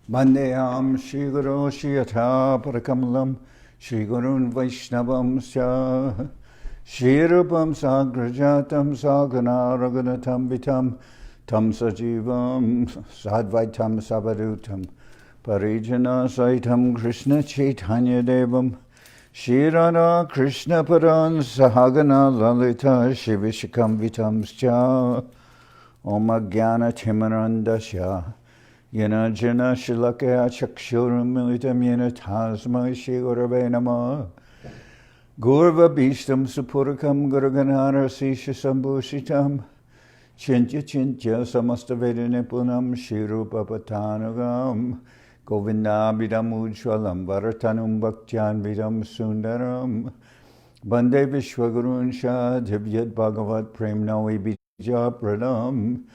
Bandeyam Shri Guru Shri Yatha Parakamalam Shri Gurun Vaishnavam Sya Shri Rupam Sagrajatam Sagana Raghunatam Vitam Tam Sajivam Sadvaitam Savadutam Parijana Saitam Krishna Chaitanya Devam Shri Radha Krishna Paran Sahagana Lalita Shivishakam Vitam Sya Om Jnana Timarandasya Yana Jana Shilakaya Chakshuram Militam Yana Tasma Shri Gurave Namah Gurva Bhishtam Supurakam Guruganara Sisha Sambhushitam Chintya Chintya Samasta Vedanipunam Shri Rupa Patanagam Govindabhidam Ujwalam Bharatanum Bhaktyan Vidam Sundaram Bande Vishwagurun Shah Divyat Bhagavat Premnavi Bija Pradam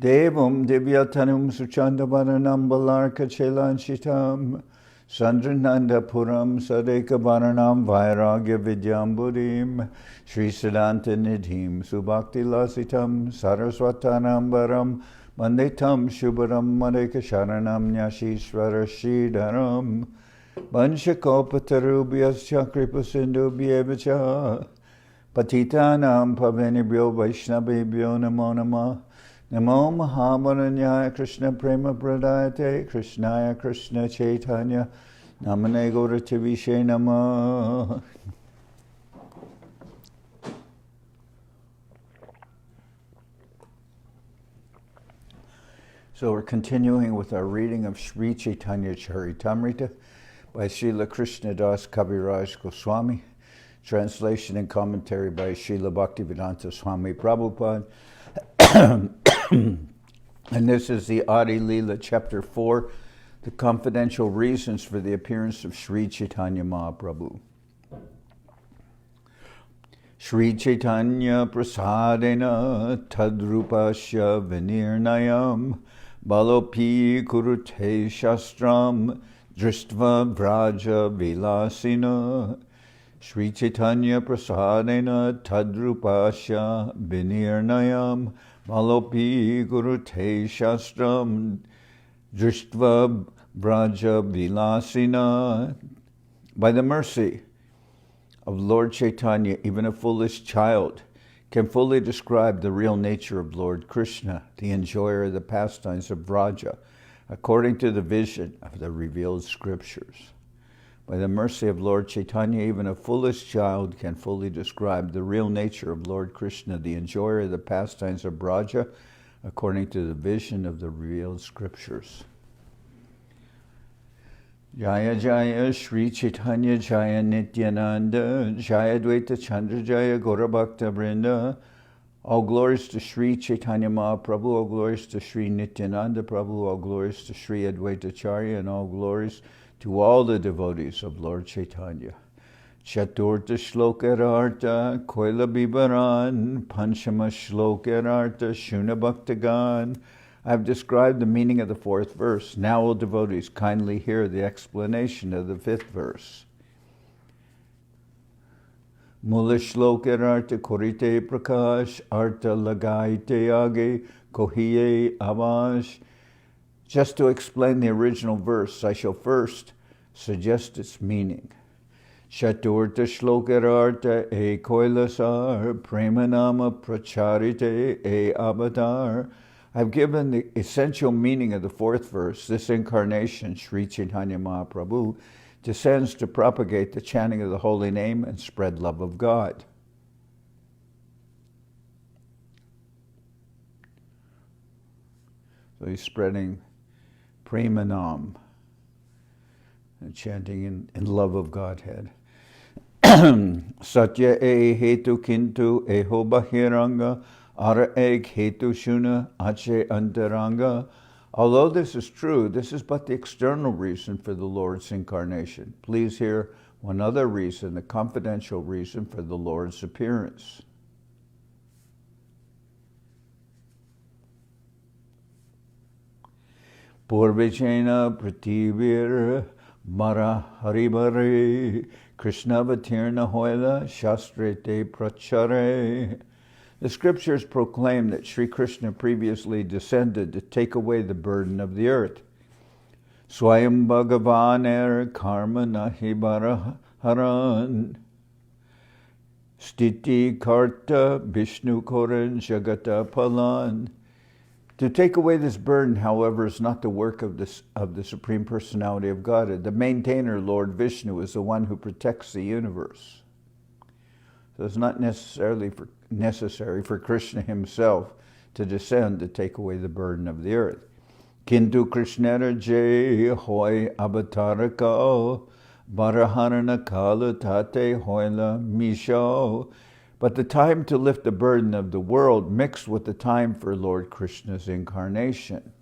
Devam Divyatanum Suchandavaranam Balarka Chelanchitam Sandrananda Puram Sadeka Varanam Vairagya Vidyambudim Sri Siddhanta Nidhim Subhakti Lasitam Saraswatanam Baram Mandetam Shubharam Madeka Sharanam Nyashishvara Shridaram Vanshakopatarubyas Chakripasindu Bhyevacha Patitanam Pavenibhyo Vaishnavibhyo Namo Namah Namo Mahamaranyaya Krishna Prema Pradayate Krishnaya Krishna Chaitanya Namane Gaurativishe Namah. So we're continuing with our reading of Sri Chaitanya Charitamrita by Srila Krishnadas Kaviraj Goswami, translation and commentary by Srila Bhaktivedanta Swami Prabhupada. And this is the Adi-lila, chapter 4, the confidential reasons for the appearance of Sri Chaitanya Mahaprabhu. Sri Chaitanya prasadena tadrupasya vinirnayam balopi kurute shastram dristva vraja vilasina. Sri Chaitanya prasadena tadrupasya vinirnayam Malopi Gurute Shastram Drishtva Braja Vilasina. By the mercy of Lord Chaitanya, even a foolish child can fully describe the real nature of Lord Krishna, the enjoyer of the pastimes of Vraja, according to the vision of the revealed scriptures. By the mercy of Lord Chaitanya, even a foolish child can fully describe the real nature of Lord Krishna, the enjoyer of the pastimes of Braja, according to the vision of the revealed scriptures. Jaya Jaya Sri Chaitanya Jaya Nityananda Jaya Dvaita Chandra Jaya Gaurabhakta Vrinda. All glories to Sri Chaitanya Mahaprabhu, all glories to Sri Nityananda Prabhu, all glories to Sri Advaita Charya, and all glories to all the devotees of Lord Chaitanya. Chaturta Shlokararta Koila Bibaran Panchama Shlokararta Shuna Bhaktagan. I have described the meaning of the fourth verse. Now, all devotees, kindly hear the explanation of the fifth verse. Mula Shlokararta Korite Prakash Arta Lagaite Age Kohiye Avash. Just to explain the original verse, I shall first suggest its meaning. Chaturta shlokararta e koilasar premanama pracharite e avatar. I've given the essential meaning of the fourth verse. This incarnation, Sri Chaitanya Mahaprabhu, descends to propagate the chanting of the holy name and spread love of God. So he's spreading Premanam, and chanting in love of Godhead. Satya e hetu kintu eho bahiranga ara eg hetu shuna ache antaranga. Although this is true, this is but the external reason for the Lord's incarnation. Please hear one other reason, the confidential reason for the Lord's appearance. Purvachena prativir mara haribare Krishna vatirna hoila shastrete prachare. The scriptures proclaim that Sri Krishna previously descended to take away the burden of the earth. Swayam Bhagavan karma nahi baraharan. Stiti karta Vishnu koran jagata palan. To take away this burden, however, is not the work of the Supreme Personality of Godhead. The maintainer, Lord Vishnu, is the one who protects the universe. So it's not necessary for Krishna himself to descend to take away the burden of the earth. Kintu Krishnara jay hoy avataraka baraharana kala tate hoyla misho. But the time to lift the burden of the world mixed with the time for Lord Krishna's incarnation.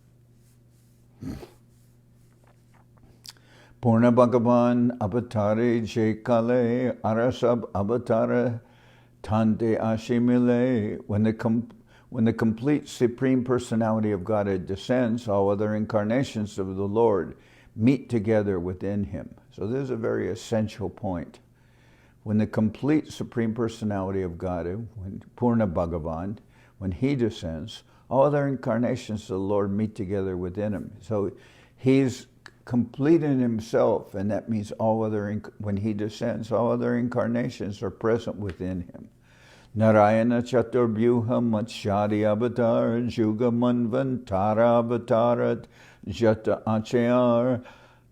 Purna Bhagavan avatare jekale arasab avatara tante ashimile. When the complete Supreme Personality of Godhead descends, all other incarnations of the Lord meet together within him. So this is a very essential point. When the complete Supreme Personality of Godhead, when Purna Bhagavan, when he descends, all other incarnations of the Lord meet together within him. So he's complete in himself, and that means when he descends, all other incarnations are present within him. Narayana Chaturbhyuha Matshadi Avatar Juga Manvantara Avatarat Jata Achayar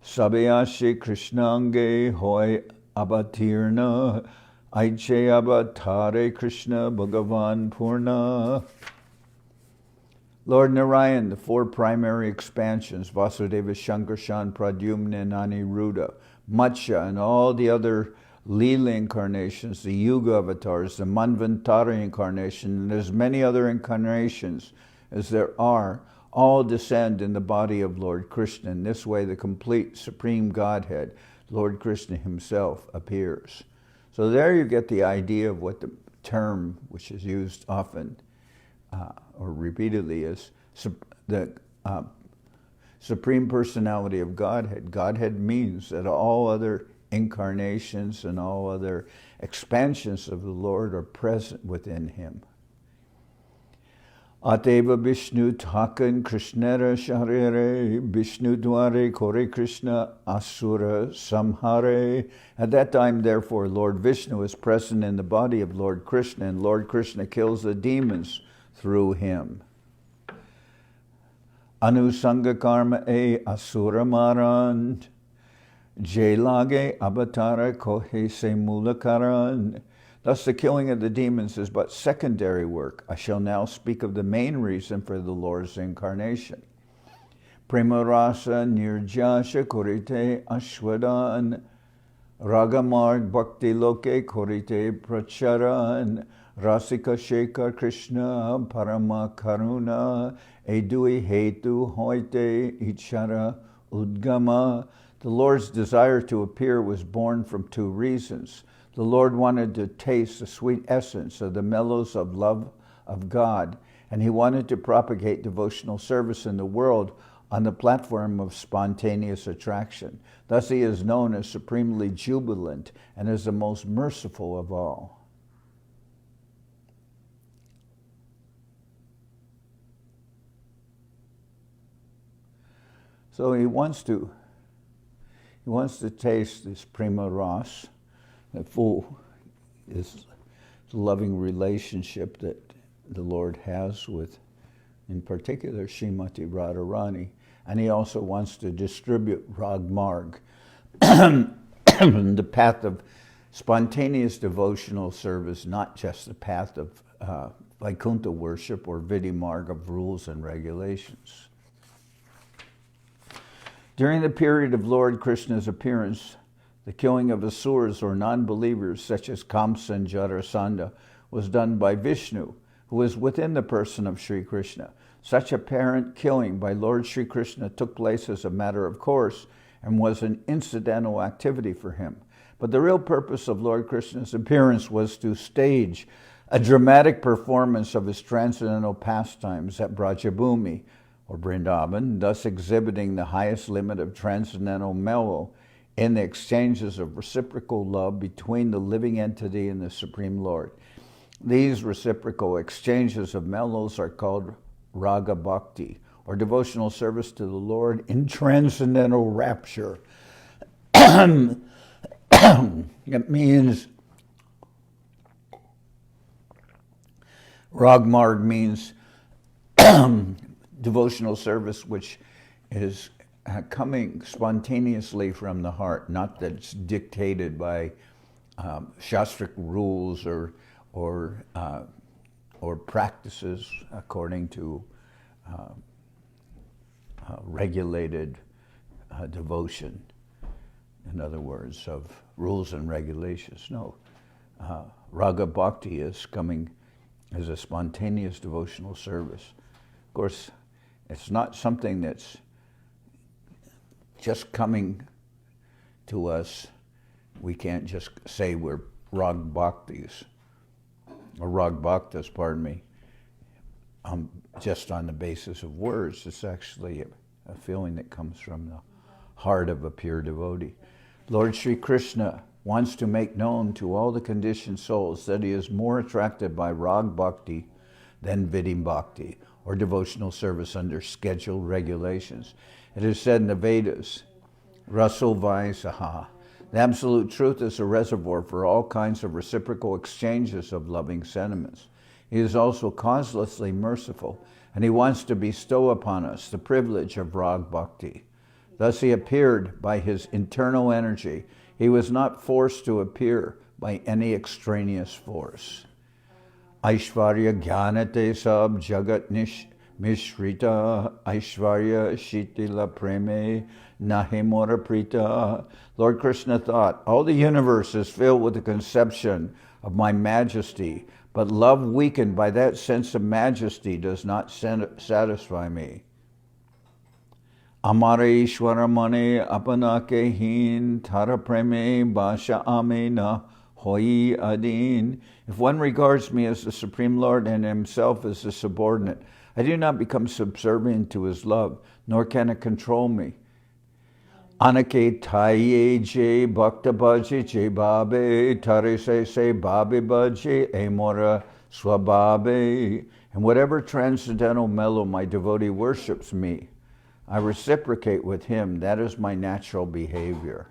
Sabyashi Krishnange Hoy Abatirna Aiche Avatare Krishna Bhagavan Purna. Lord Narayan, the four primary expansions, Vasudeva, Shankarshan, Pradyumna, and Aniruddha, Matsya, and all the other Lila incarnations, the Yuga avatars, the Manvantara incarnation, and as many other incarnations as there are, all descend in the body of Lord Krishna. In this way, the complete Supreme Godhead, Lord Krishna himself, appears. So there you get the idea of what the term, which is used often or repeatedly, is the Supreme Personality of Godhead. Godhead means that all other incarnations and all other expansions of the Lord are present within him. Ateva Vishnu Thakan Krishnera Sharire Vishnu Dware Kore Krishna Asura Samhare. At that time, therefore, Lord Vishnu is present in the body of Lord Krishna, and Lord Krishna kills the demons through him. Anusanga Karma E Asura Maran Jailage Avatara Kohe Se Mulakaran. Thus the killing of the demons is but secondary work. I shall now speak of the main reason for the Lord's incarnation. Prema Rasa Nirjasha Korite Ashwadan Ragamarg Bhakti Loke Korite Pracharan Rasika Shekar Krishna Parama Karuna Edui Hetu Hoite Ichara Udgama. The Lord's desire to appear was born from two reasons. The Lord wanted to taste the sweet essence of the mellows of love of God, and he wanted to propagate devotional service in the world on the platform of spontaneous attraction. Thus he is known as supremely jubilant and as the most merciful of all. So he wants to taste this prema ras, the loving relationship that the Lord has with, in particular, Srimati Radharani, and he also wants to distribute Rag Marg, the path of spontaneous devotional service, not just the path of Vaikuntha worship or Vidhi Marg of rules and regulations. During the period of Lord Krishna's appearance, the killing of asuras or non-believers such as Kamsa and Jarasandha was done by Vishnu, who was within the person of Sri Krishna. Such apparent killing by Lord Sri Krishna took place as a matter of course and was an incidental activity for him. But the real purpose of Lord Krishna's appearance was to stage a dramatic performance of his transcendental pastimes at Brajabhumi, or Vrindavan, thus exhibiting the highest limit of transcendental mellow in the exchanges of reciprocal love between the living entity and the Supreme Lord. These reciprocal exchanges of mellows are called Raga Bhakti, or devotional service to the Lord in transcendental rapture. It means, Ragmarg means devotional service which is coming spontaneously from the heart, not that it's dictated by shastric rules or practices according to regulated devotion. In other words, of rules and regulations. No, Raga Bhakti is coming as a spontaneous devotional service. Of course, it's not something that's just coming to us. We can't just say we're Rag Bhaktis, or Rag Bhaktas, pardon me, just on the basis of words. It's actually a feeling that comes from the heart of a pure devotee. Lord Sri Krishna wants to make known to all the conditioned souls that he is more attracted by Rag Bhakti than Vidhi Bhakti, or devotional service under scheduled regulations. It is said in the Vedas, Raso Vai Saha. The absolute truth is a reservoir for all kinds of reciprocal exchanges of loving sentiments. He is also causelessly merciful, and he wants to bestow upon us the privilege of Rag Bhakti. Thus he appeared by his internal energy. He was not forced to appear by any extraneous force. Aishvarya Jnanate Sab Jagat Mishrita Aishvarya Shitila Preme Nahimora Prita. Lord Krishna thought, all the universe is filled with the conception of my majesty, but love weakened by that sense of majesty does not satisfy me. Amare Ishwara Mane Apanake Hin Tara Preme Basha Amena Hoi Adin. If one regards me as the Supreme Lord and himself as the subordinate, I do not become subservient to his love, nor can it control me. Anake Taiye Je Bhakta Bhaji Je Babe Tare Se Babe Bhaji Amora Swababe. In whatever transcendental mellow my devotee worships me, I reciprocate with him. That is my natural behavior.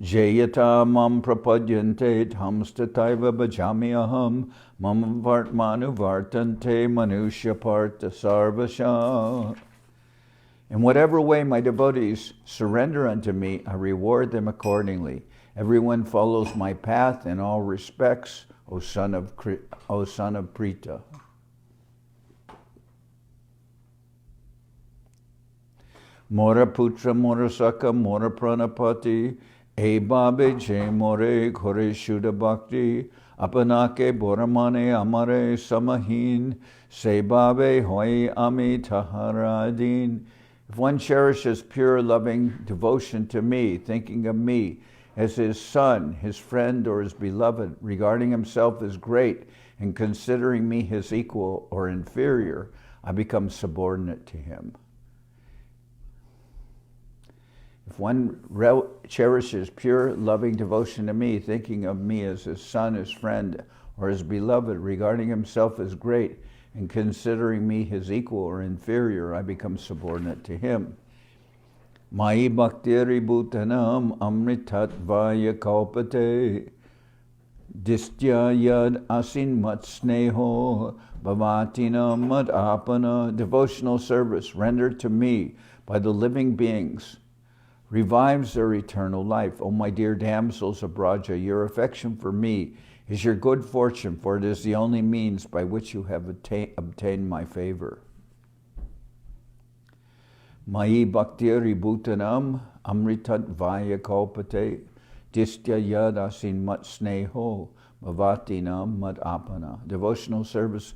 Jayata mam prapadyante hamstataiva bhajami aham mam vartmanu vartante manusya partha sarvasha. In whatever way my devotees surrender unto me, I reward them accordingly. Everyone follows my path in all respects, O son of Prita. Mora putra mora saka mora pranapati e babe je more kore shuddha bhakti apanake boramane amare samahin se babe hoi ami taharadin. If one cherishes pure loving devotion to me, thinking of me as his son, his friend, or his beloved, regarding himself as great and considering me his equal or inferior, I become subordinate to him. If one cherishes pure, loving devotion to me, thinking of me as his son, his friend, or his beloved, regarding himself as great, and considering me his equal or inferior, I become subordinate to him. Mai bhaktiri bhutanam amritat vaya kalpate distya yad asin mat sneho bhavatina mad apana. Devotional service rendered to me by the living beings revives their eternal life. O my dear damsels of Braja, your affection for me is your good fortune, for it is the only means by which you have obtained my favor. Mai bhaktiri bhutanam amritat vaya kalpate distya yad asin mat sneho bhavatinam mad apana. Devotional service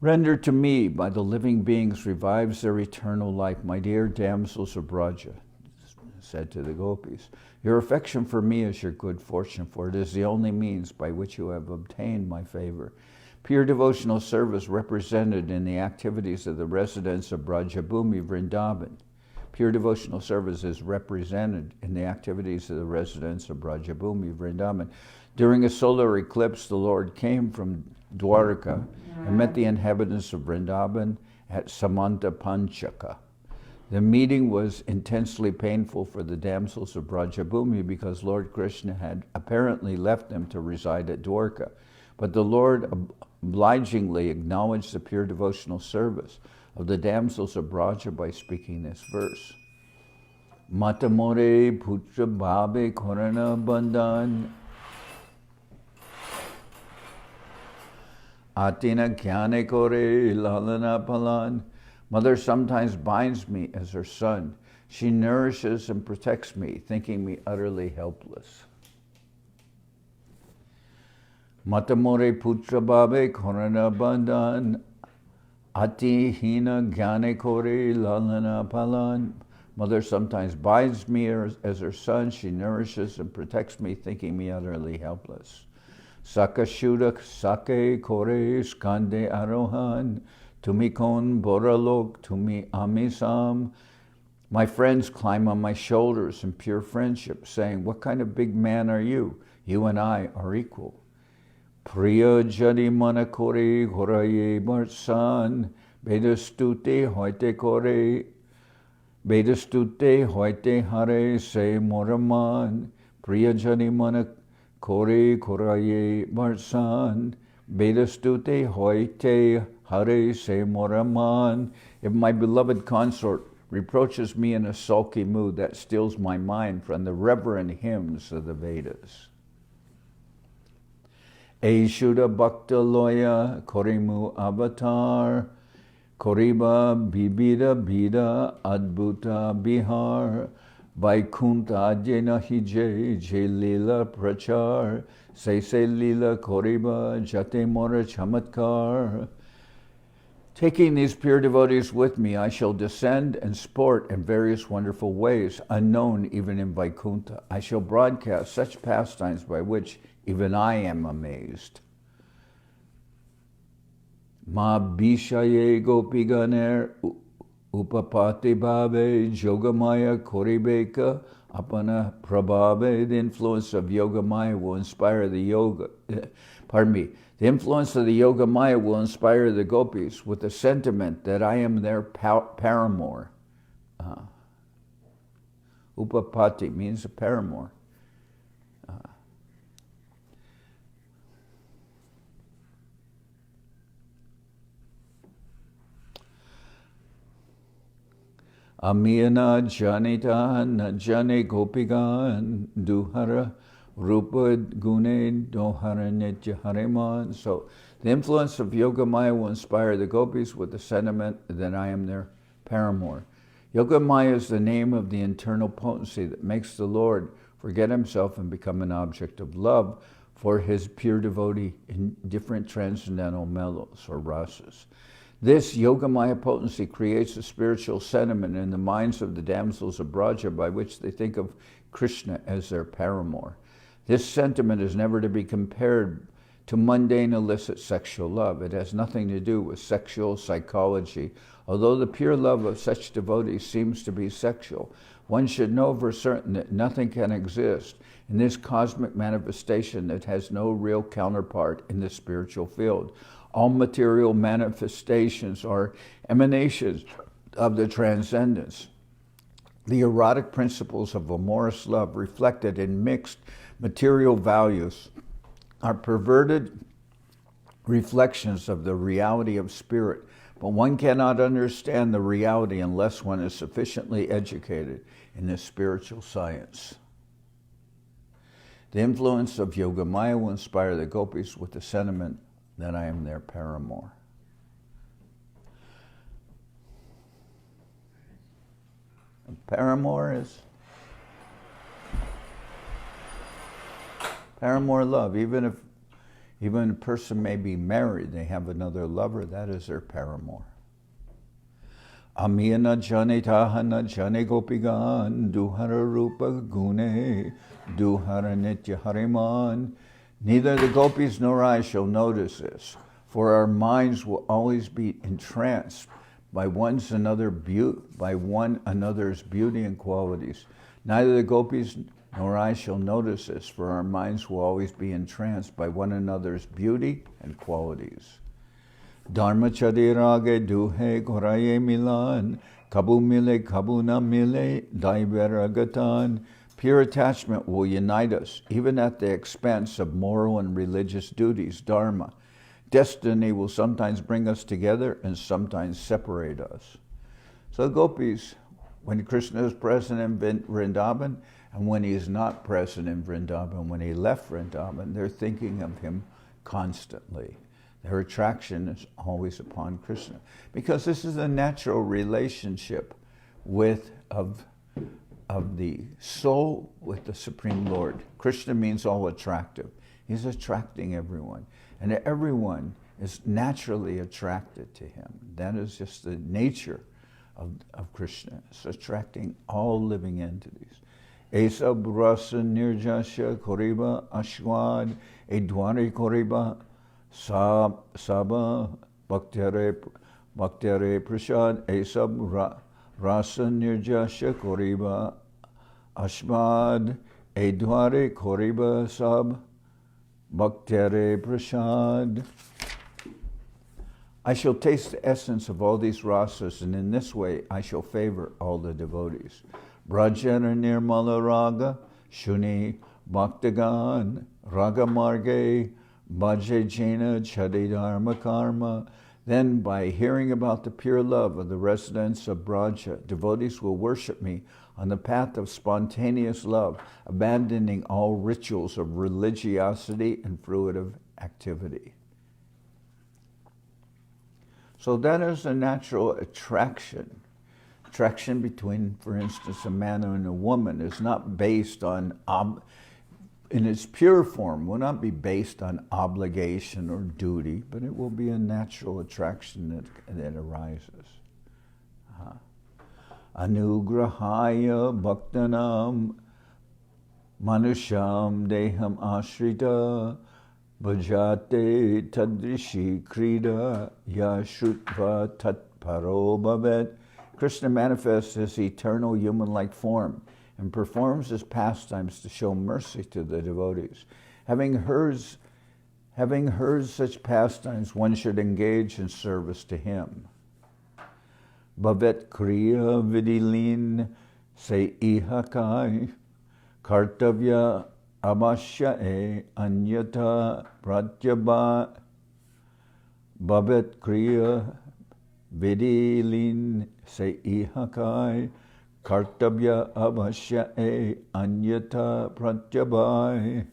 rendered to me by the living beings revives their eternal life. My dear damsels of Braja, said to the gopis, your affection for me is your good fortune, for it is the only means by which you have obtained my favor. Pure devotional service represented in the activities of the residents of Brajabhumi Vrindavan. Pure devotional service is represented in the activities of the residents of Brajabhumi Vrindavan. During a solar eclipse, the Lord came from Dwarka and met the inhabitants of Vrindavan at Samanta Panchaka. The meeting was intensely painful for the damsels of Brajabhumi because Lord Krishna had apparently left them to reside at Dwarka. But the Lord obligingly acknowledged the pure devotional service of the damsels of Braja by speaking this verse. Matamore putra bhabe korana bandhan atina jnane kore lalana palan. Mother sometimes binds me as her son. She nourishes and protects me, thinking me utterly helpless. Matamore putra bhabe korana bandhan ati hina jnane kore lalana palan. Mother sometimes binds me as her son. She nourishes and protects me, thinking me utterly helpless. Saka shudak sake kore skande arohan. Tumi kon boralok, tumi amisam. My friends climb on my shoulders in pure friendship, saying, what kind of big man are you? You and I are equal. Priya jadi mana kore horaye marsan. Bedastute hoite kore. Bedastute hoite hare se moraman. Priya jadi mana kore koraye marsan. Bedastute hoite hare se moraman. If my beloved consort reproaches me in a sulky mood, that stills my mind from the reverent hymns of the Vedas. Eshuda bhakta loya korimu avatar. Koriba bibida bida adbhuta bihar. Vaikunta jena hije lila prachar. Se lila koriba jate mora chamatkar. Taking these pure devotees with me, I shall descend and sport in various wonderful ways, unknown even in Vaikunta. I shall broadcast such pastimes by which even I am amazed. Ma bishaye gopiganer upapati bhave yogamaya koribeka apana prabhave. The influence of Yogamaya will inspire the The influence of the Yogamaya will inspire the gopis with the sentiment that I am their paramour. Upapati means a paramour. Amiyana janita na jane gopigan duhara rupa gune dohara nitya hariman. So the influence of Yogamaya will inspire the gopis with the sentiment that I am their paramour. Yogamaya is the name of the internal potency that makes the Lord forget himself and become an object of love for his pure devotee in different transcendental mellows or rasas. This Yogamaya potency creates a spiritual sentiment in the minds of the damsels of Braja by which they think of Krishna as their paramour. This sentiment is never to be compared to mundane illicit sexual love. It has nothing to do with sexual psychology. Although the pure love of such devotees seems to be sexual, one should know for certain that nothing can exist in this cosmic manifestation that has no real counterpart in the spiritual field. All material manifestations are emanations of the transcendence. The erotic principles of amorous love reflected in mixed material values are perverted reflections of the reality of spirit, but one cannot understand the reality unless one is sufficiently educated in this spiritual science. The influence of Yogamaya will inspire the gopis with the sentiment that I am their paramour. Paramour is paramour love. Even a person may be married, they have another lover, that is their paramour. Amiyana jane tahana jane gopigan duhara rupa gune duhara nitya hariman. Neither the gopis nor I shall notice this, for our minds will always be entranced by one another's beauty and qualities. Neither the gopis nor I shall notice this, for our minds will always be entranced by one another's beauty and qualities. Dharma chadirage duhe koraye milan, kabu na mile, daiveragatan. Pure attachment will unite us, even at the expense of moral and religious duties, dharma. Destiny will sometimes bring us together and sometimes separate us. So the gopis, when Krishna is present in Vrindavan, and when he is not present in Vrindavan, when he left Vrindavan, they're thinking of him constantly. Their attraction is always upon Krishna, because this is a natural relationship of the soul with the Supreme Lord. Krishna means all attractive. He's attracting everyone, and everyone is naturally attracted to him. That is just the nature of Krishna. It's attracting all living entities. Esa brasa nirjasya koriba ashwad edwari koriba Saba Bhaktere Prasad Esab Rasa Nirjasya Koriba Ashmad Edware Koriba Sab Bhaktere Prasad. I shall taste the essence of all these rasas, and in this way I shall favor all the devotees. Brajana Nirmala Raga Shuni Bhaktagan Raga Marge Bhaje Jena Chadidharma Karma. Then, by hearing about the pure love of the residents of Braja, devotees will worship me on the path of spontaneous love, abandoning all rituals of religiosity and fruitive activity. So that is a natural attraction. Attraction between, for instance, a man and a woman is not based on in its pure form, will not be based on obligation or duty, but it will be a natural attraction that arises. Anugrahaya bhaktanam manusham deham ashrita bhajate tadrishi krida yashrutva tat paro bhavet. Krishna manifests his eternal human-like form and performs his pastimes to show mercy to the devotees. Having heard such pastimes, one should engage in service to him. Bhavet kriya vidilin se ihakai kartavya abhashya e anyata pratyabha. Bhavet kriya vidilin se ihakai kartavya abhashya e anyata pratyabha.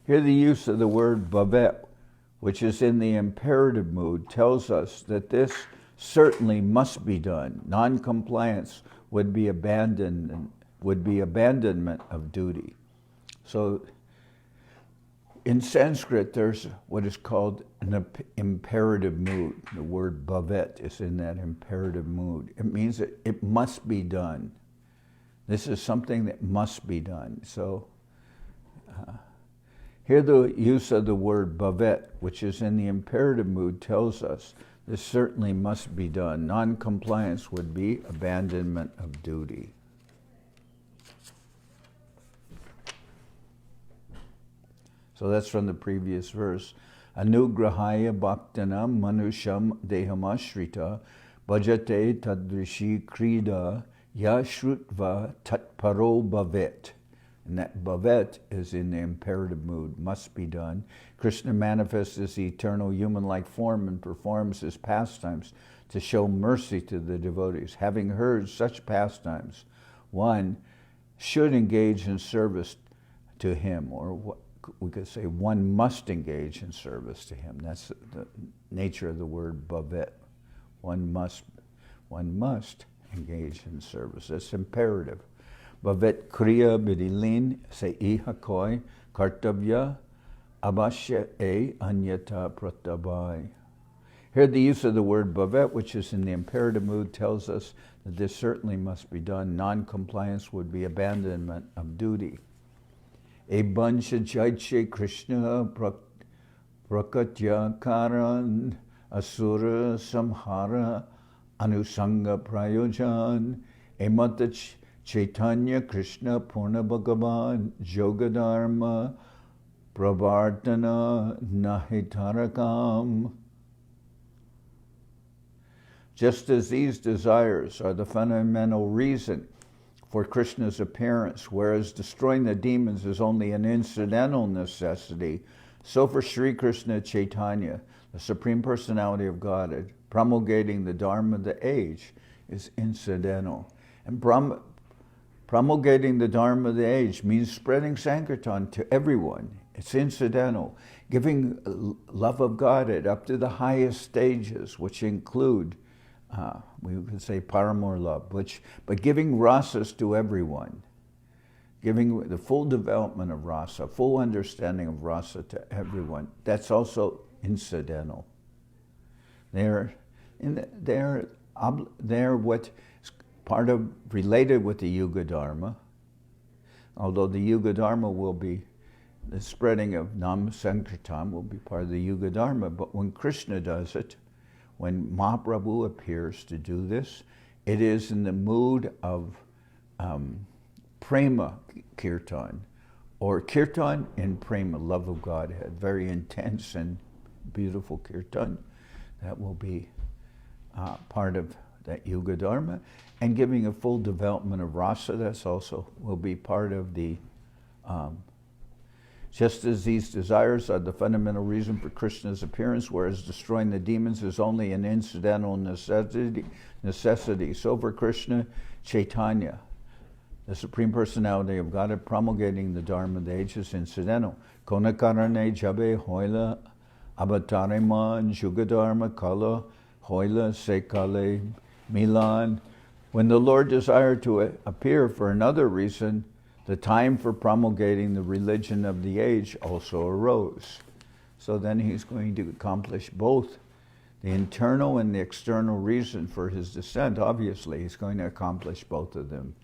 Here the use of the word bhavet, which is in the imperative mood, tells us that this certainly must be done. Non-compliance would be abandonment of duty. So in Sanskrit, there's what is called an imperative mood. The word bhavet is in that imperative mood. It means that it must be done. This is something that must be done. So here the use of the word bhavet, which is in the imperative mood, tells us this certainly must be done. Non-compliance would be abandonment of duty. So that's from the previous verse. Anugrahaya bhaktanam manusham dehamashrita bhajate tadrishi krida yashrutva tatparo bhavet. And that bhavet is in the imperative mood, must be done. Krishna manifests his eternal human-like form and performs his pastimes to show mercy to the devotees. Having heard such pastimes, one should engage in service to him, or we could say one must engage in service to him. That's the nature of the word bhavet. One must engage in service. That's imperative. Bhavet kriya bidilin se ihakoi kartavya abhashya e anyata pratabai. Here the use of the word bhavet, which is in the imperative mood, tells us that this certainly must be done. Non-compliance would be abandonment of duty. E bansha jaiche Krishna prakatya karan asura samhara anusanga prayojan emata Chaitanya Krishna Purna Bhagavan Jogadharma Pravartana Nahitarakam. Just as these desires are the fundamental reason for Krishna's appearance, whereas destroying the demons is only an incidental necessity, so for Sri Krishna Chaitanya, the Supreme Personality of Godhead, promulgating the Dharma of the age is incidental. And promulgating the Dharma of the age means spreading Sankirtan to everyone. It's incidental. Giving love of Godhead up to the highest stages, which include we could say paramore love, but giving rasas to everyone, giving the full development of rasa, full understanding of rasa to everyone. That's also incidental. They're what is part of related with the Yuga Dharma, although the Yuga Dharma will be the spreading of Nam Sankirtan will be part of the Yuga Dharma. But when Krishna does it, when Mahaprabhu appears to do this, it is in the mood of prema kirtan, or kirtan in prema, love of Godhead, very intense and beautiful kirtan. That will be part of that Yuga Dharma, and giving a full development of rasa, that's also will be part of the just as these desires are the fundamental reason for Krishna's appearance, whereas destroying the demons is only an incidental necessity, so for Krishna Chaitanya, the Supreme Personality of Godhead, promulgating the Dharma of the age is incidental. Konakarane jabe hoila avatariman jugadharma kala hoila sekale milan. When the Lord desired to appear for another reason, the time for promulgating the religion of the age also arose. So then he's going to accomplish both the internal and the external reason for his descent. Obviously, he's going to accomplish both of them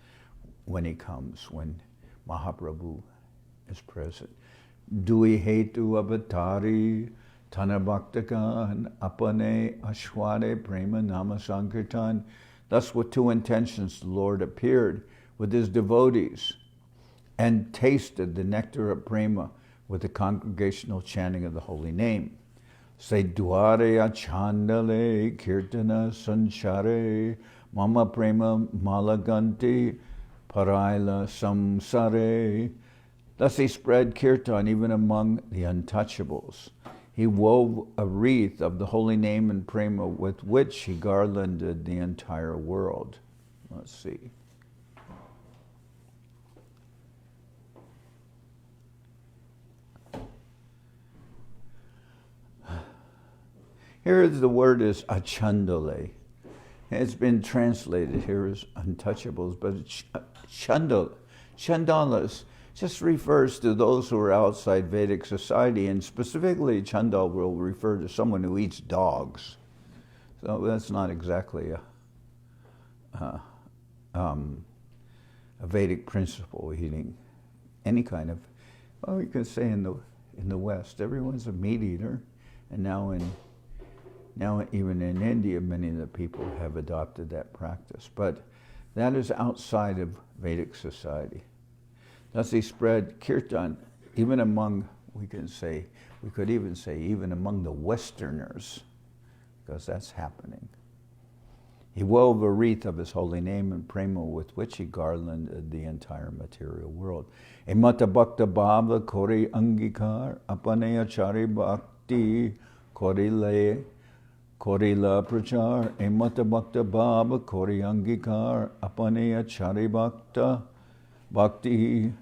when he comes, when Mahaprabhu is present. Dui hetu avatari tanabhaktakan apane ashware prema nama sankirtan. Thus with two intentions the Lord appeared with his devotees and tasted the nectar of prema with the congregational chanting of the holy name. Say duare achandale kirtana sanchare mama prema malaganti paraila samsare. Thus he spread kirtan even among the untouchables. He wove a wreath of the holy name and prema with which he garlanded the entire world. Let's see. Here the word is achandale. It's been translated here as untouchables, but chandalas just refers to those who are outside Vedic society, and specifically chandal will refer to someone who eats dogs. So that's not exactly a Vedic principle, eating any kind of, well, you can say in the West, everyone's a meat eater, and now even in India, many of the people have adopted that practice. But that is outside of Vedic society. Thus he spread kirtan even among, we could even say even among the Westerners, because that's happening. He wove a wreath of his holy name and prema with which he garlanded the entire material world. Emata bhakta bhava kori angikar apanaya chari bhakti korila prachar. Emata bhakta bhava kori angikar apanaya chari bhakti.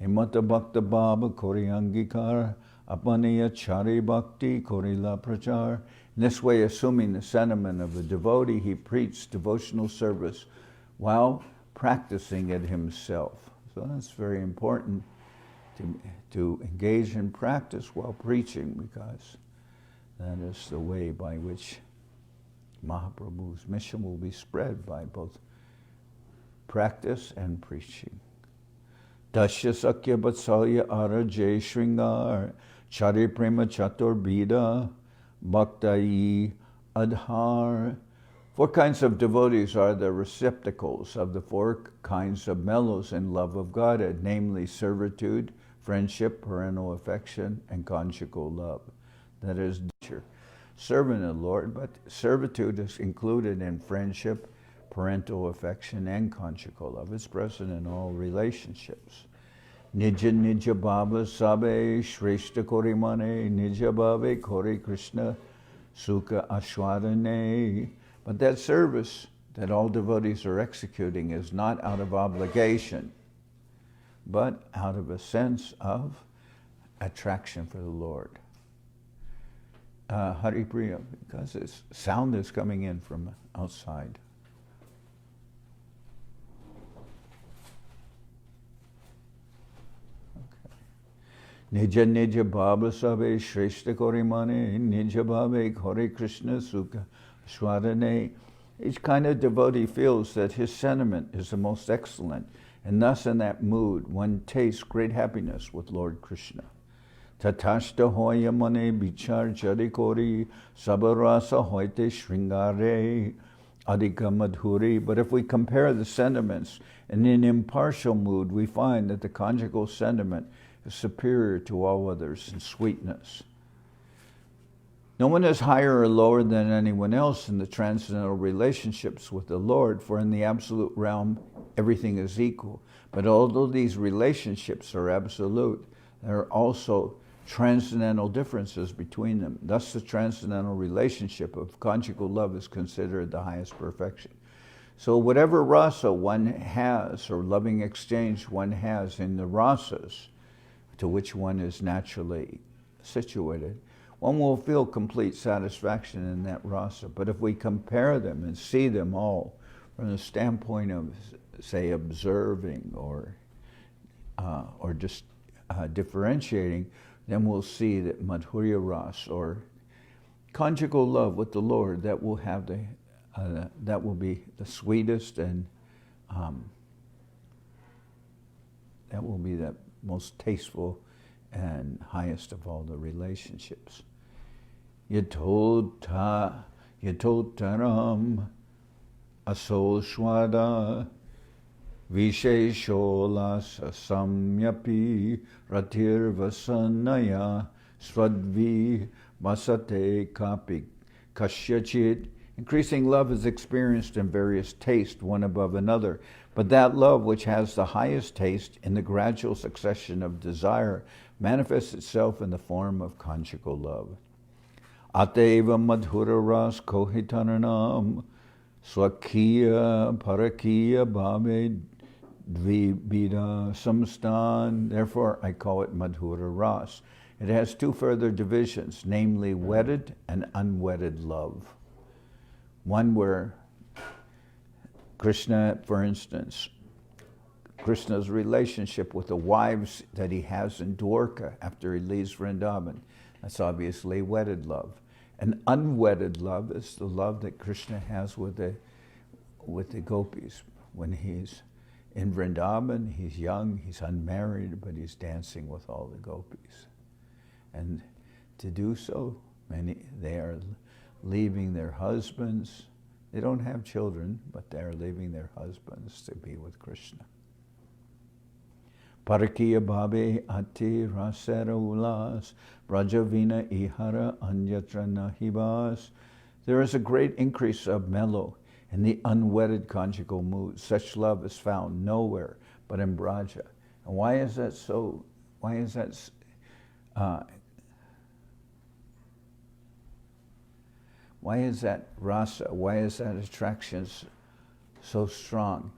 Emata bhakta bhava kori angikar apanaya chari bhakti korila prachar. In this way, assuming the sentiment of the devotee, he preached devotional service while practicing it himself. So that's very important to engage in practice while preaching, because that is the way by which Mahaprabhu's mission will be spread, by both practice and preaching. Dasya Sakya Vatsalya Ara Jai Shringar Chari Prema Chatur Bida Bhaktai Adhar Four kinds of devotees are the receptacles of the four kinds of mellows in love of Godhead, namely servitude, friendship, parental affection, and conjugal love. That is nature. Serving the Lord, but servitude is included in friendship, parental affection, and conjugal love. It's present in all relationships. Nija Nija Baba Sabe Shreshta Korimane Nija Baba Kori Krishna Sukha Ashwadane. But that service that all devotees are executing is not out of obligation, but out of a sense of attraction for the Lord. Hari Priya, because this sound is coming in from outside. Nija Nija Baba Sabe Shreshta Korimane Nija Baba Kori Krishna Sukha Ashwadane. Each kind of devotee feels that his sentiment is the most excellent, and thus in that mood one tastes great happiness with Lord Krishna. Tatashta hoya mane bichar jarikori sabarasa hoite shringare adhika madhuri. But if we compare the sentiments in an impartial mood, we find that the conjugal sentiment is superior to all others in sweetness. No one is higher or lower than anyone else in the transcendental relationships with the Lord, for in the absolute realm, everything is equal. But although these relationships are absolute, there are also transcendental differences between them. Thus, the transcendental relationship of conjugal love is considered the highest perfection. So whatever rasa one has, or loving exchange one has in the rasas, to which one is naturally situated, one will feel complete satisfaction in that rasa. But if we compare them and see them all from the standpoint of, say, observing or just differentiating, then we'll see that madhurya ras, or conjugal love with the Lord, that will have that will be the sweetest, and that will be the most tasteful and highest of all the relationships. Yatota yatotaram asol shwada vishesholas samyapi ratir vasanaya swadvi masate kapik kashyachit. Increasing love is experienced in various tastes, one above another, but that love which has the highest taste in the gradual succession of desire manifests itself in the form of conjugal love. Ateva madhura ras kohitaranam swakhiya parakiya bhave dvibida samstan. Therefore I call it madhura ras. It has two further divisions, namely wedded and unwedded love. One where Krishna, for instance, Krishna's relationship with the wives that he has in Dwarka after he leaves Vrindavan, that's obviously wedded love. And unwedded love is the love that Krishna has with the gopis. When he's in Vrindavan, he's young, he's unmarried, but he's dancing with all the gopis. And to do so, they are leaving their husbands. They don't have children, but they're leaving their husbands to be with Krishna. Parakiya bhabe ati rasera ulas brajavina ihara anyatra nahibas. There is a great increase of mellow in the unwedded conjugal mood. Such love is found nowhere but in Braja. And why is that so? Why is that rasa, why is that attraction so strong?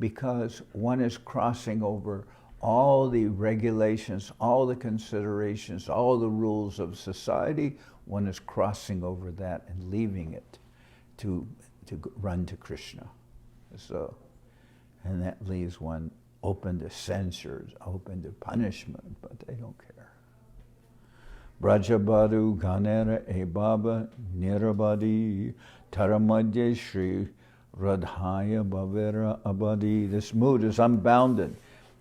Because one is crossing over all the regulations, all the considerations, all the rules of society. One is crossing over that and leaving it to run to Krishna. So, and that leaves one open to censures, open to punishment, but they don't care. Brajabadu Ganera E Baba Nirabadi Taramadye Sri Radhaya Bhavera Abadi. This mood is unbounded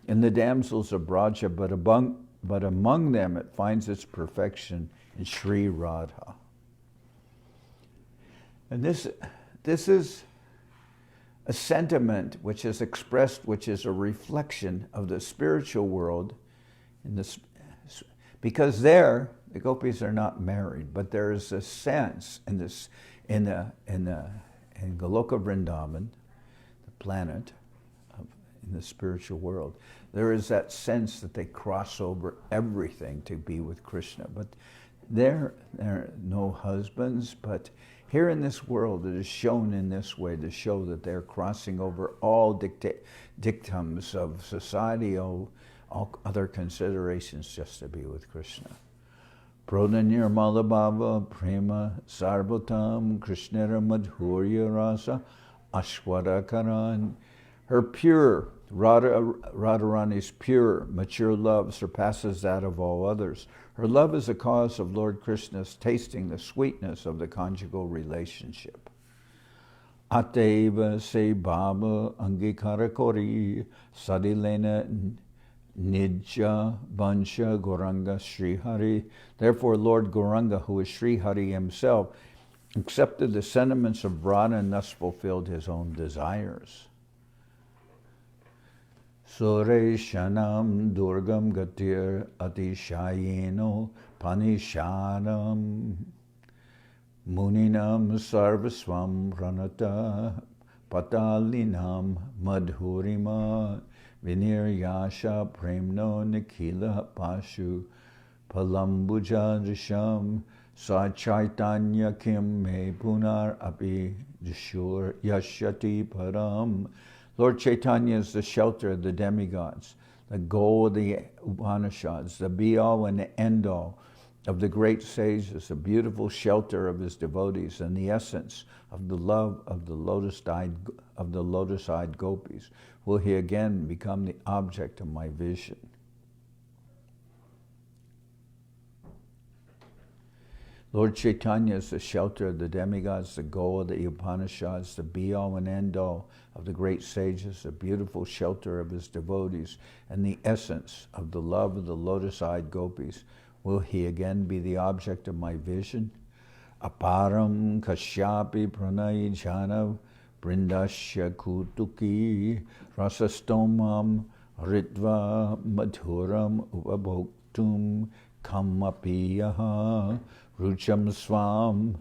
in the damsels of Braja, but among them it finds its perfection in Sri Radha. And this this is a sentiment which is expressed, which is a reflection of the spiritual world, in this, because there the gopis are not married, but there is a sense in this in Goloka Vrindavan, the planet in the spiritual world. There is that sense that they cross over everything to be with Krishna, but there are no husbands, but here in this world it is shown in this way to show that they're crossing over all dictums of society, all other considerations, just to be with Krishna. Prodanyar Malabhava Prema Sarvatam Krishnara Madhurya Rasa Ashwara Karan. Her pure, Radharani's pure, mature love surpasses that of all others. Her love is the cause of Lord Krishna's tasting the sweetness of the conjugal relationship. Ateva se baba angikara kori sadilena nidja bansha Gauranga Sri Hari. Therefore, Lord Gauranga, who is Sri Hari himself, accepted the sentiments of Radha and thus fulfilled his own desires. Sureshanam Durgam Gatir Atishayeno Panishanam Muninam Sarvaswam Pranata Patalinam Madhurima Viniryasha Premno Nikila Pashu Palambujadrisham Sa Chaitanya Kim Me Punar Api Jishur Yashati Param. Lord Chaitanya is the shelter of the demigods, the goal of the Upanishads, the be-all and the end-all of the great sages, the beautiful shelter of his devotees, and the essence of the love of the lotus-eyed gopis. Will he again become the object of my vision? Lord Chaitanya is the shelter of the demigods, the goal of the Upanishads, the be-all and end-all of the great sages, the beautiful shelter of his devotees, and the essence of the love of the lotus-eyed gopis. Will he again be the object of my vision? Aparam Kashyapi Pranay Janav Brindasya Kutuki Rasastomam Ritva Madhuram Upabhoktum Kamapiyaha Rucham Swam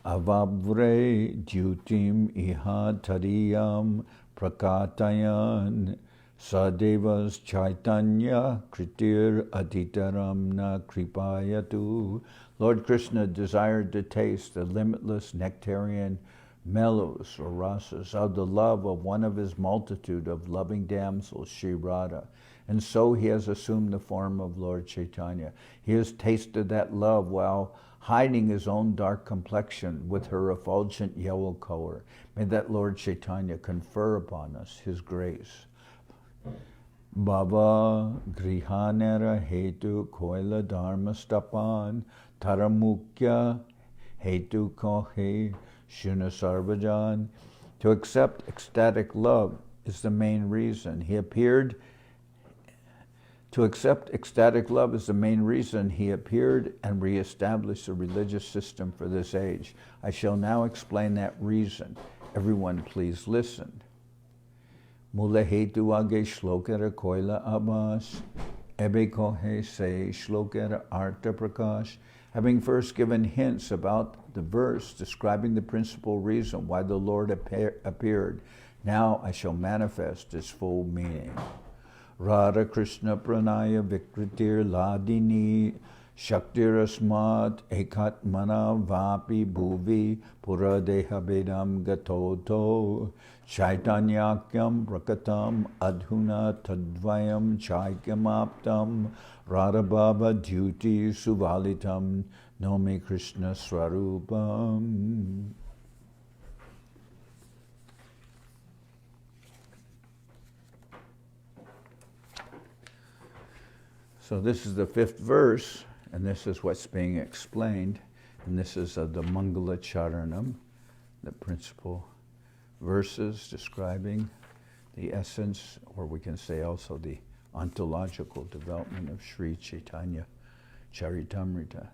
Avavre Dyutim Iha Tariyam Prakatayan Sadevas Chaitanya Kritir Aditaramna Kripayatu. Lord Krishna desired to taste the limitless nectarian mellows or rasas of the love of one of his multitude of loving damsels, Sri Radha. And so he has assumed the form of Lord Chaitanya. He has tasted that love while hiding his own dark complexion with her effulgent yellow color. May that Lord Chaitanya confer upon us his grace. Bhava grihanera hetu koila dharma stapan taramukya hetu kohe shuna sarvajan. To accept ecstatic love is the main reason he appeared. To accept ecstatic love is the main reason he appeared and reestablished a religious system for this age. I shall now explain that reason. Everyone please listen. Mula hetu age shlokera koila abas, ebe kohe se shlokera arta prakash. Having first given hints about the verse describing the principal reason why the Lord appeared, now I shall manifest its full meaning. Radha Krishna Pranaya Vikritir Ladini Shaktirasmat Ekatmana Vapi Bhuvi Puradeha Bedam Gatoto Chaitanyakyam Prakatam Adhuna Tadvayam Chaikyamaptam Radha Baba Duty Suvalitam Nomi Krishna Swarupam. So this is the fifth verse, and this is what's being explained, and this is the Mangala Charanam, the principal verses describing the essence, or we can say also the ontological development of Sri Chaitanya Charitamrita.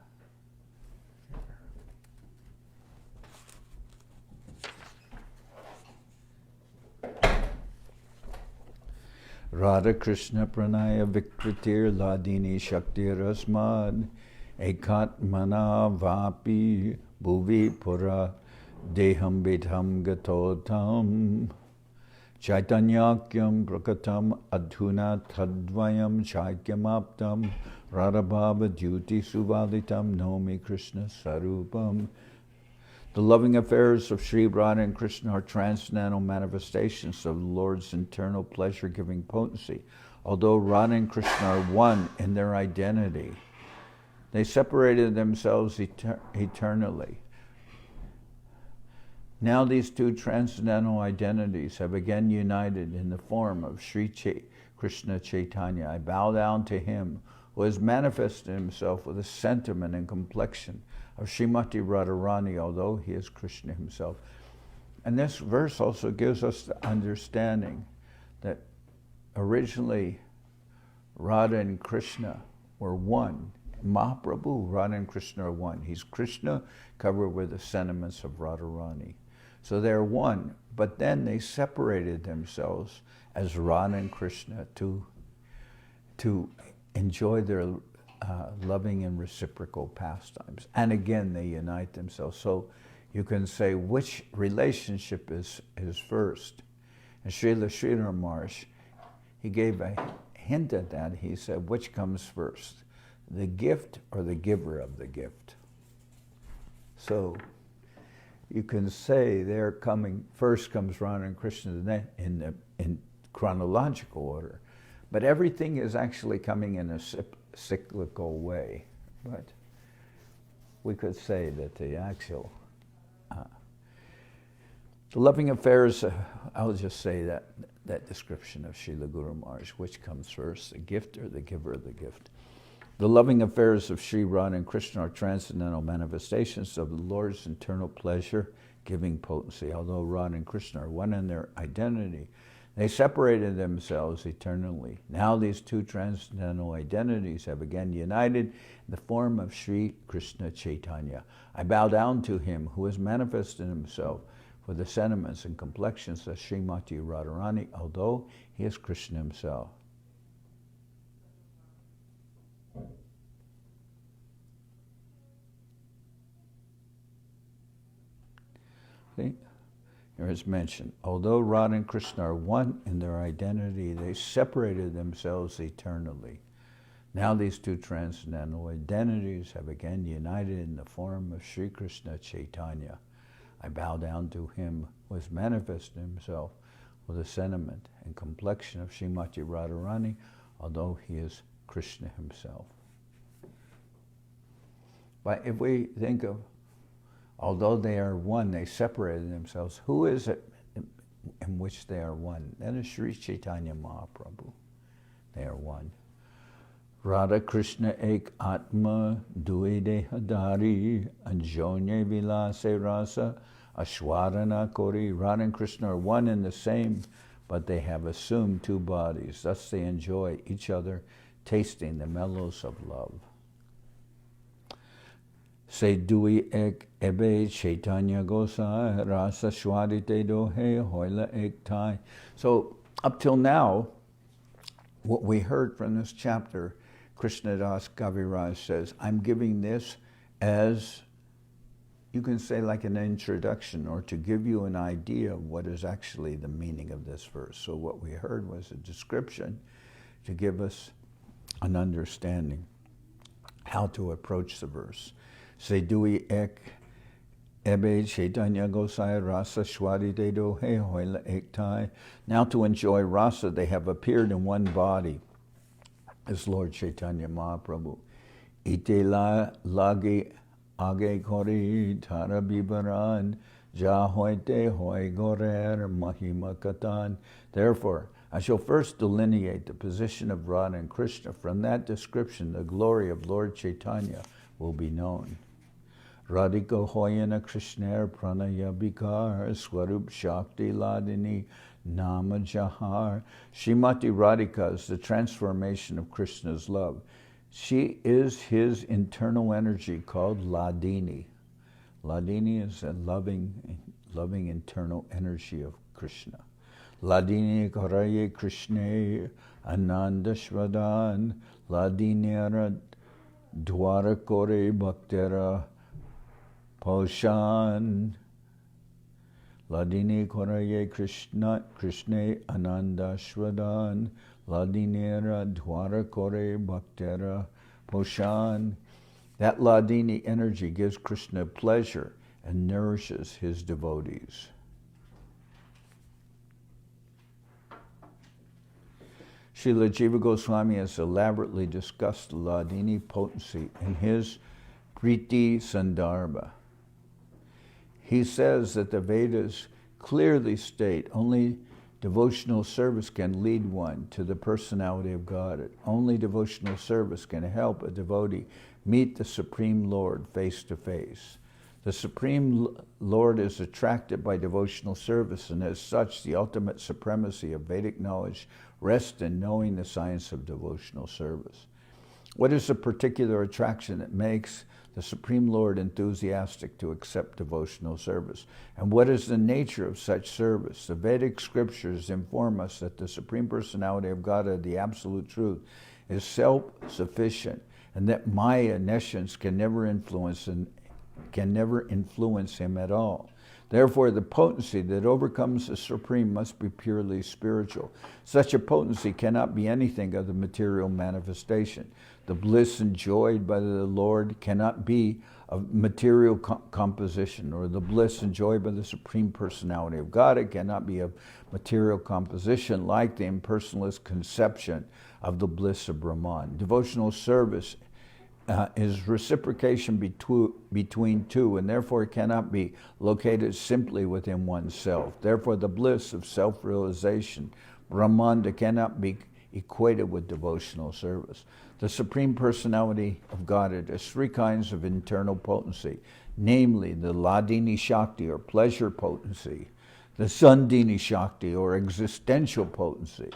Radha Krishna Pranaya Vikritir Ladini Shaktir Asmad Ekatmana Vapi Bhuvi Pura Deham Betham Gatotam Chaitanyakyam Prakatam Adhuna Tadvayam Chaikyamaptam Radhabhava Dyuti Suvalitam Nomi Krishna Sarupam. The loving affairs of Sri Radha and Krishna are transcendental manifestations of the Lord's internal pleasure-giving potency. Although Radha and Krishna are one in their identity, they separated themselves eternally. Now these two transcendental identities have again united in the form of Sri Krishna Chaitanya. I bow down to him who has manifested himself with a sentiment and complexion of Srimati Radharani, although he is Krishna himself. And this verse also gives us the understanding that originally Radha and Krishna were one. Mahaprabhu, Radha and Krishna are one. He's Krishna covered with the sentiments of Radharani. So they're one, but then they separated themselves as Radha and Krishna to enjoy their loving and reciprocal pastimes. And again, they unite themselves. So you can say which relationship is first. And Srila Maharaj, he gave a hint at that. He said, which comes first, the gift or the giver of the gift? So you can say they're coming, first comes Radha and Krishna in chronological order. But everything is actually coming in a cyclical way. But we could say that the actual, the loving affairs, I'll just say that description of Srila Guru Maharaj, which comes first, the gift or the giver of the gift? The loving affairs of Sri Radha and Krishna are transcendental manifestations of the Lord's internal pleasure-giving potency. Although Radha and Krishna are one in their identity, they separated themselves eternally. Now these two transcendental identities have again united in the form of Sri Krishna Chaitanya. I bow down to him who has manifested himself with the sentiments and complexions of Srimati Radharani, although he is Krishna himself. See? Here is mentioned, although Radha and Krishna are one in their identity, they separated themselves eternally. Now these two transcendental identities have again united in the form of Sri Krishna Chaitanya. I bow down to him who has manifested himself with the sentiment and complexion of Srimati Radharani, although he is Krishna himself. But if we think of, although they are one, they separated themselves, who is it in which they are one? That is Sri Chaitanya Mahaprabhu. They are one. Radha Krishna ek atma dui dehadari anjonye vilase rasa ashwarana kori. Radha and Krishna are one and the same, but they have assumed two bodies. Thus they enjoy each other, tasting the mellows of love. Se dui ek ebe Chaitanya Gosai rasa shwadite dohe hoila ek tai. So up till now, what we heard from this chapter, Krishnadas Kaviraj says, I'm giving this as, you can say like an introduction or to give you an idea of what is actually the meaning of this verse. So what we heard was a description to give us an understanding how to approach the verse. Se dui ek ebe Chaitanya Gosai rasa shwadite dohe hoila ek tai. Now to enjoy rasa, they have appeared in one body as Lord Chaitanya Mahaprabhu. Ite la lagi age kori tara bibaran ja hoite hoi gorer mahima katan. Therefore, I shall first delineate the position of Radha and Krishna. From that description, the glory of Lord Chaitanya will be known. Radhika hoyana Krishner pranaya bikar swarup shakti ladini nama jahar. Srimati Radhika is the transformation of Krishna's love. She is his internal energy called Ladini. Ladini is a loving internal energy of Krishna. Ladini Karaye Krishna Anandashvadan Ladinera Dwara Kore Bhaktera Poshan Ladini Koraye Krishna Anandashvadan Ladinera Dwara Kore Bhaktera Poshan. That Ladini energy gives Krishna pleasure and nourishes his devotees. Srila Jiva Goswami has elaborately discussed the Ladini potency in his Priti Sandarbha. He says that the Vedas clearly state only devotional service can lead one to the personality of God. Only devotional service can help a devotee meet the Supreme Lord face to face. The Supreme Lord is attracted by devotional service, and as such, the ultimate supremacy of Vedic knowledge rests in knowing the science of devotional service. What is the particular attraction that makes the Supreme Lord enthusiastic to accept devotional service? And what is the nature of such service? The Vedic scriptures inform us that the Supreme Personality of Godhead, the Absolute Truth, is self-sufficient, and that Maya, nescience, can never influence him at all. Therefore, the potency that overcomes the Supreme must be purely spiritual. Such a potency cannot be anything of the material manifestation. The bliss enjoyed by the Lord cannot be of material composition, or the bliss enjoyed by the Supreme Personality of God, it cannot be of material composition, like the impersonalist conception of the bliss of Brahman. Devotional service is reciprocation between two, and therefore it cannot be located simply within oneself. Therefore, the bliss of self-realization, Brahmanda, cannot be equated with devotional service. The Supreme Personality of Godhead has three kinds of internal potency, namely the Ladini Shakti, or pleasure potency, the Sandini Shakti, or existential potency,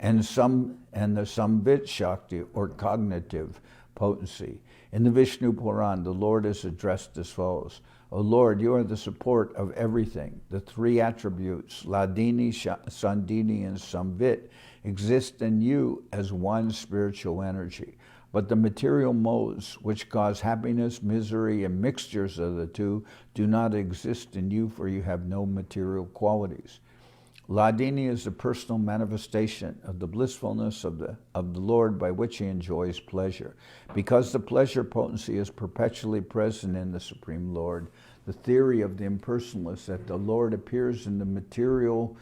and the Samvit Shakti, or cognitive potency. In the Vishnu Puran, the Lord is addressed as follows: O Lord, you are the support of everything. The three attributes, Ladini, Sandini, and Samvit, exist in you as one spiritual energy. But the material modes, which cause happiness, misery, and mixtures of the two, do not exist in you, for you have no material qualities. Ladini is the personal manifestation of the blissfulness of the Lord, by which he enjoys pleasure. Because the pleasure potency is perpetually present in the Supreme Lord, the theory of the impersonalists that the Lord appears in the material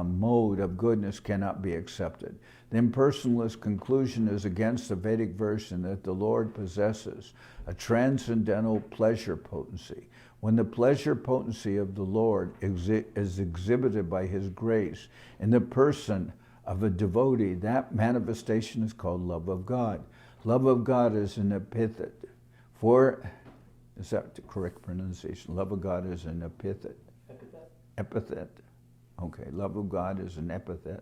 mode of goodness cannot be accepted. The impersonalist conclusion is against the Vedic version that the Lord possesses a transcendental pleasure potency. When the pleasure potency of the Lord is exhibited by his grace in the person of a devotee, that manifestation is called love of God. Love of God is an epithet. Is that the correct pronunciation? Love of God is an epithet. Epithet. Okay, love of God is an epithet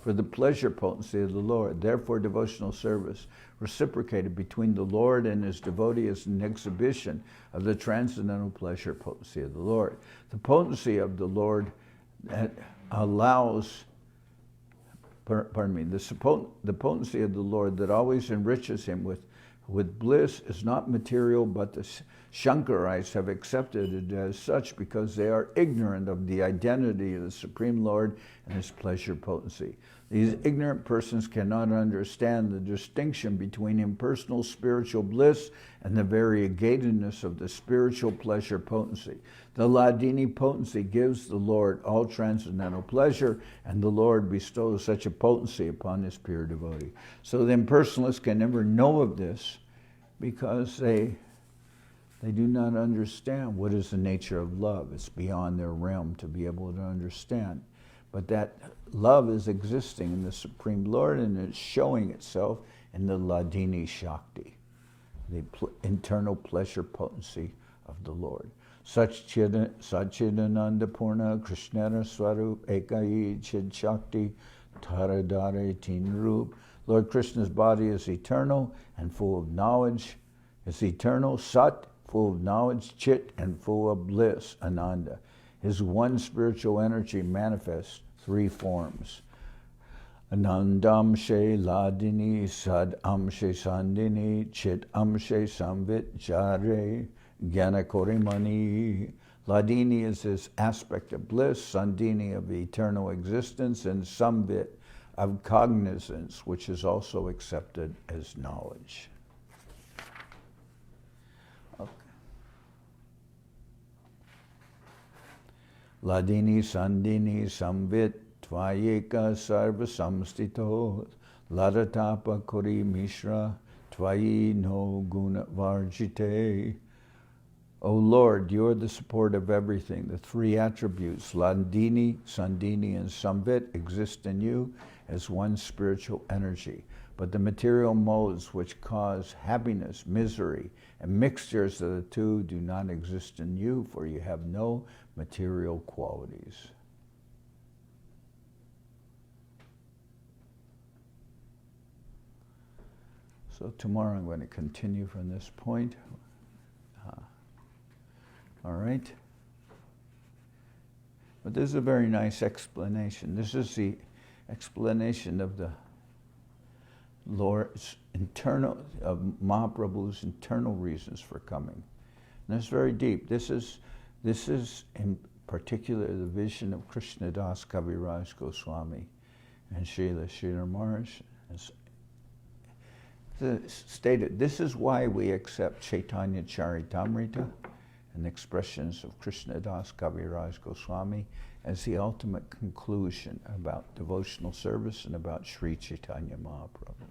for the pleasure potency of the Lord. Therefore, devotional service reciprocated between the Lord and his devotee is an exhibition of the transcendental pleasure potency of the Lord. The potency of the Lord that allows, the potency of the Lord that always enriches him with bliss is not material, but the Shankarites have accepted it as such because they are ignorant of the identity of the Supreme Lord and his pleasure potency. These ignorant persons cannot understand the distinction between impersonal spiritual bliss and the variegatedness of the spiritual pleasure potency. The Ladini potency gives the Lord all transcendental pleasure, and the Lord bestows such a potency upon his pure devotee. So the impersonalists can never know of this because they do not understand what is the nature of love. It's beyond their realm to be able to understand. But that love is existing in the Supreme Lord, and it's showing itself in the Ladini Shakti, the internal pleasure potency of the Lord. Satchidananda Purna Krishnara Swarup Ekai Chid Shakti Taradare Teen Rup. Lord Krishna's body is eternal and full of knowledge. It's eternal, Sat, full of knowledge, Chit, and full of bliss, Ananda. His one spiritual energy manifests 3 forms. Anandamshe ladini sad amshe sandini chit amshe samvit jare gyanakorimani. Ladini is this aspect of bliss, sandini of eternal existence, and samvit of cognizance, which is also accepted as knowledge. Okay. Ladini sandini samvit tvayeka sarva samstito ladatapa kuri mishra tvayi no guna varjite. O Lord, you are the support of everything. The 3 attributes, Ladini, Sandini, and Samvit, exist in you as one spiritual energy. But the material modes which cause happiness, misery, and mixtures of the 2 do not exist in you, for you have no material qualities. So tomorrow I'm going to continue from this point. All right? But this is a very nice explanation. This is the explanation of the Lord's internal, of Mahaprabhu's internal reasons for coming. And it's very deep. This is in particular the vision of Krishnadas Kaviraj Goswami and Srila Maharaj. Stated, this is why we accept Chaitanya Charitamrita and expressions of Krishnadas Kaviraj Goswami as the ultimate conclusion about devotional service and about Sri Chaitanya Mahaprabhu.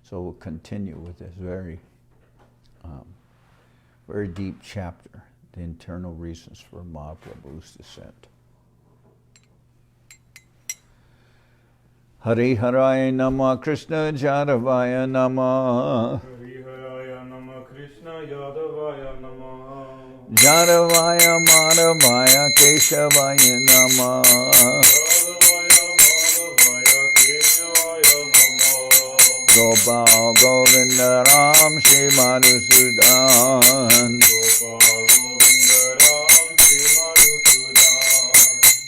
So we'll continue with this very, very deep chapter, the internal reasons for Mahaprabhu's descent. Hari Haraya Nama Krishna Jadavaya Nama Hari Haraya Nama Krishna Yadavaya Nama Jadavaya Madhavaya Keshavaya Nama Yadavaya Madhavaya Keshavaya Nama Gopal Govinda Ram Shri Madhusudan Gopal Govinda Ram Shri Madhusudan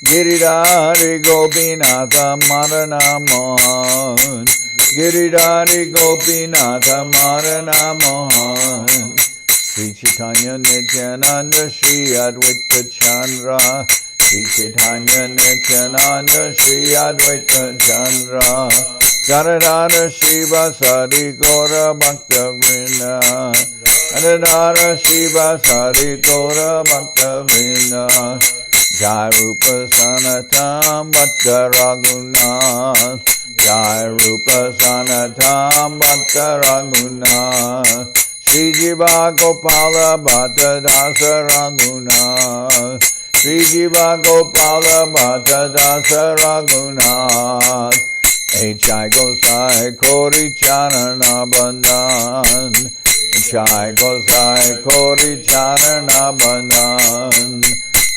Giridhari Gopinatha Marana Mohan Giridhari Gopinatha Marana Mohan Sri Chaitanya Nityananda Sri Advaita Chandra Sri Chaitanya Nityananda Sri Advaita Chandra Janardan Shiva Sari Gora Bhakta Vrinda Janardan Shiva Sari Gora Bhakta Vrinda Jai Rupa Sanatam Bhatta Raghunath Jai Rupa Sanatam Bhatta Raghunath Sri Jiva Gopala Bhatta Dasa Raghunath Sri Jiva Gopala Bhatta Dasa Raghunath H.I. Gosai Kori Charana Bandhan H.I. Gosai Kori Charana Bandhan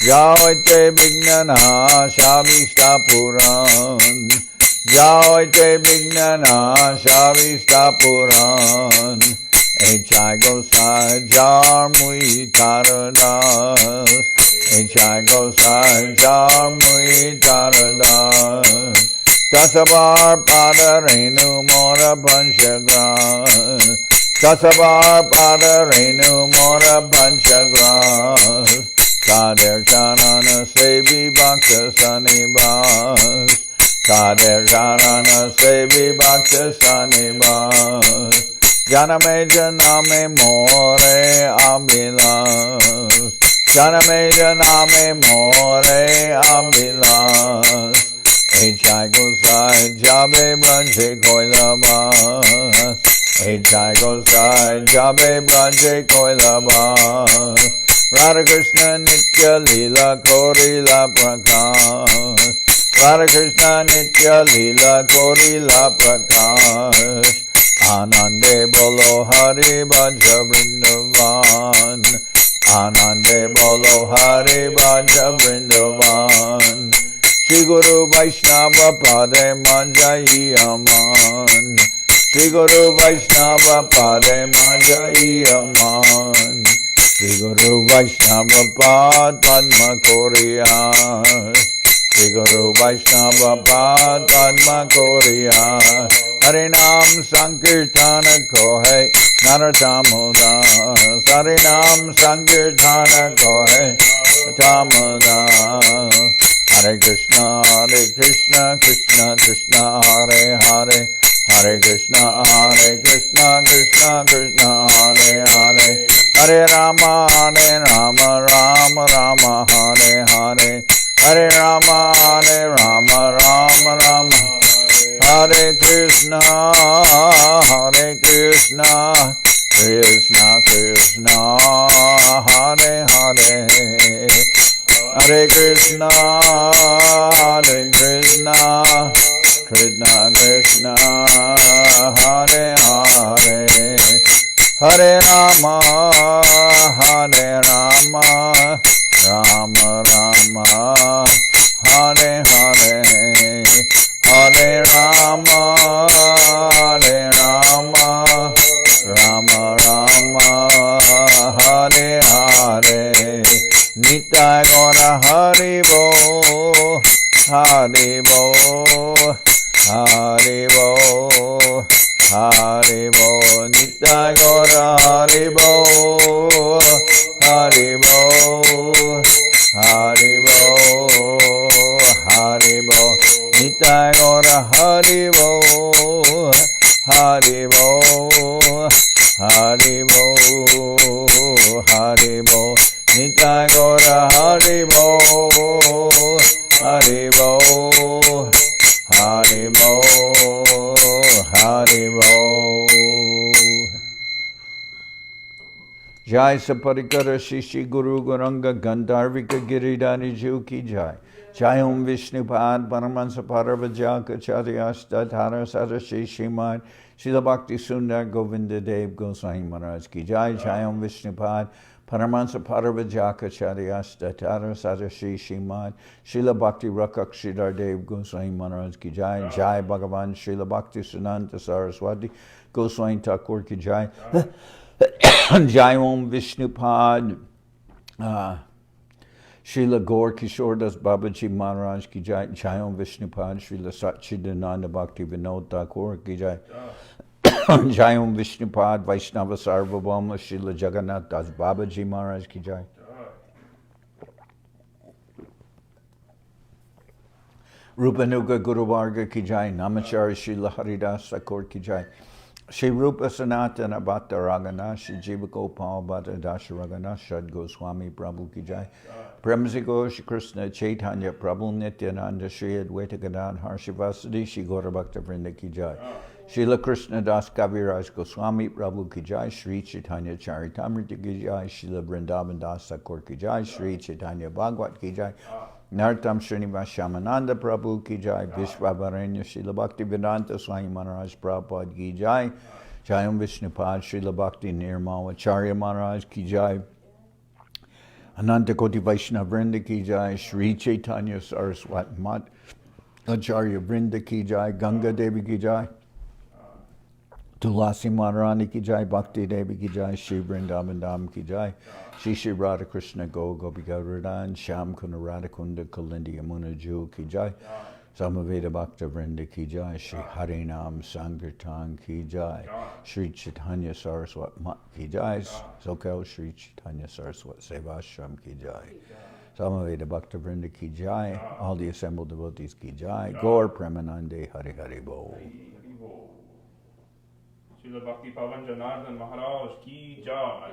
Jaoite Vignana Shavista Puran Jaoite Vignana Shavista Puran H.I. Gosai Jarmui Taradas H.I. Gosai Jarmui Taradas Dasavar Pada Renu Mora Panchagras Dasavar Pada Renu Mora Panchagras Kader Charana Sevi Bhakta Sanibas Kader Charana Sevi Bhakta Sanibas Janame Janame More Abilas Janame Janame More Abilas H.I. Gosai Jabe Branje Koilabas H.I. Gosai Jabe Branje Koilabas Radha Krishna Nitya Lila Korila Prakash Radha Krishna Nitya Lila Korila Prakash Anande Bolo Hari Bhaja Vrindavan Anande Bolo Hari Bhaja Vrindavan Shri Guru Vaishnava Pade Manjai Aman Shri Guru Vaishnava Pade Manjai Aman Shri Guru Vaishnava Pad Padma Koriyas Shri Guru Vaishnava Padma Koriya Harinam Sankirtana Kohe Naratamudam Harinam Sankirtana Kohe Naratamudam Hare Krishna Krishna Krishna Hare Hare Hare Krishna Krishna Krishna Hare Hare Hare Rama Rama Rama Hare Hare Hare Rama Rama Rama Hare Krishna Krishna Krishna Hare Hare Hare Krishna Krishna Krishna Hare Hare Hare Rama Rama Rama Hare Hare Hare Rama Rama Rama Hare Hare Nitai Gaura Hari Bo Hari Bo Hari Bo Hari Bo Nitai Gaura Hari Bo Hari Bo Hari Bo Hari Bo Nitai Gaura Hari Bo Hari Bo Hari Bo Hari Bo Nitai Gaura Hari Bo Hari Bo Hari Bo Hari Bo Jai Saparikara Shishi Guru Guranga Gandharvika Giridhari Ju Ki Jai Jai Om Vishnupad Paramahansa Paravajaka Charyasta Dhara Sarashi Shrimad Srila Bhakti Sundar Govinda Dev Goswami Maharaj Ki Jai Jai Om Vishnupad Paramahansa Paravajaka Charyasta Dhara Sarashi Shrimad Srila Bhakti Rakshidhar Dev Goswami Maharaj Ki Jai Jai Bhagavan Srila Bhakti Sunanta Saraswati Goswami Thakur Ki Jai Jai Om Vishnupad Srila Gaur Kishordas Babaji Maharaj Ki Jai Jai Om Vishnupad Srila Satchidananda Bhakti Vinod Thakur Ki Jai Jai Om Vishnupad Vaishnava Sarvabhauma Srila Jagannath Das Babaji Maharaj Ki Jai Rupanuga Guru Varga Ki Jai Namachari Srila Haridas Thakur Ki Jai Shri Rupa Sanatana Bhatta Ragana Shri Jiva Gopal Bhatta Dasha Ragana Shad Goswami Prabhu Ki Jai Premasigo Shri Krishna Chaitanya Prabhu Nityananda Shri Advaita Gadadhar Harshivasadi Shri Gaura Bhakta Vrinda Ki Jai Srila Krishnadas Kaviraj Goswami Prabhu Ki Jai Sri Chaitanya Charitamrita Ki Jai Srila Vrindavan Das Thakur Ki Jai Sri Chaitanya Bhagavad Ki Jai Nartam Srinivas Shamananda Prabhu Ki Jai Vishwavaranya Srila Bhakti Vedanta Swami Maharaj Prabhupada Ki Jai Jai Om Vishnupad Srila Bhakti Nirmalacharya Maharaj Ki Jai Ananta Koti Vaishnava Vrinda Ki Jai Sri Chaitanya Saraswat Mat Acharya Vrinda Ki Jai Ganga Devi Ki Jai Tulasi Radharani Ki Jai Bhakti Devi Ki Jai Shri Vrindavan Dham Ki Jai Shri Shri Radha Krishna Go Gopika Radhan Sham Kuna Radha Kunda Kalindi Yamuna Ju Ki Jai Samaveda Bhakta Vrinda Ki Jai Shri Harinam Sankirtan Ki Jai Sri Chaitanya Saraswat Mat Ki Jai Soquel Sri Chaitanya Saraswat Seva Ashram Ki Jai Samaveda Bhakta Vrinda Ki Jai all the assembled devotees Ki Jai Gaur Premanande Hari Hari Bo Srila Bhakti Pavan Janardan Maharaj Ki Jai